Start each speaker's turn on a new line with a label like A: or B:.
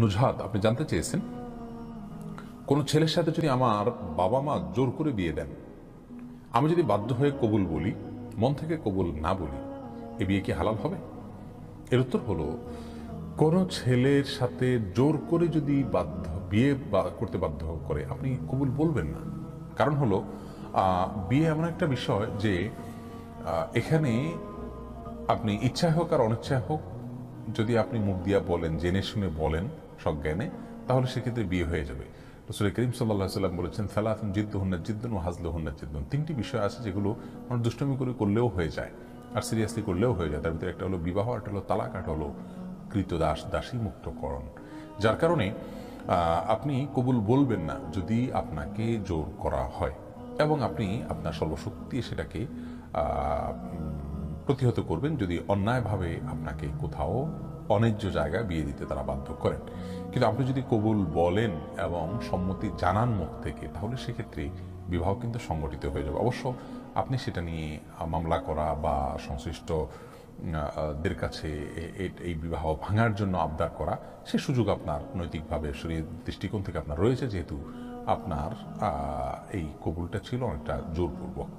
A: নুজহাত, আপনি জানতে চেয়েছেন কোনো ছেলের সাথে যদি আমার বাবা মা জোর করে বিয়ে দেন, আমি যদি বাধ্য হয়ে কবুল বলি, মন থেকে কবুল না বলি, এ বিয়ে কি হালাল হবে? এর উত্তর হলো, কোনো ছেলের সাথে জোর করে যদি বিয়ে করতে বাধ্য করে আপনি কবুল বলবেন না। কারণ হলো বিয়ে এমন একটা বিষয় যে এখানে আপনি ইচ্ছা হোক আর অনিচ্ছা হোক, যদি আপনি মুখ দিয়া বলেন, জেনে শুনে বলেন সজ্ঞানে, তাহলে সেক্ষেত্রে বিয়ে হয়ে যাবে। রাসূল করিম সাল্লাল্লাহু আলাইহি ওয়াসাল্লাম বলেছেন, সালাতুন জিদ্দুহুন্না জিদ্দুন ওয়া হাজলুহুন্না জিদ্দুন। তিনটি বিষয় আছে যেগুলো মানুষ দুষ্টমি করে করলেও হয়ে যায় আর সিরিয়াসলি করলেও হয়ে যায়। তার ভিতরে একটা হলো বিবাহ, একটা হলো তালাক, একটা হলো কৃতদাস দাসী মুক্তকরণ। যার কারণে আপনি কবুল বলবেন না যদি আপনাকে জোর করা হয়, এবং আপনি আপনার সর্বশক্তি সেটাকে প্রতিহত করবেন যদি অন্যায়ভাবে আপনাকে কোথাও অন্যায্য জায়গায় বিয়ে দিতে তারা বাধ্য করেন। কিন্তু আপনি যদি কবুল বলেন এবং সম্মতি জানান মুখ থেকে, তাহলে সেক্ষেত্রে বিবাহ কিন্তু সংগঠিত হয়ে যাবে। অবশ্য আপনি সেটা নিয়ে মামলা করা বা সংশ্লিষ্ট দের কাছে এই বিবাহ ভাঙার জন্য আবদার করা, সে সুযোগ আপনার নৈতিকভাবে শরীয়ত দৃষ্টিকোণ থেকে আপনার রয়েছে, যেহেতু আপনার এই কবুলটা ছিল অনেকটা জোরপূর্বক।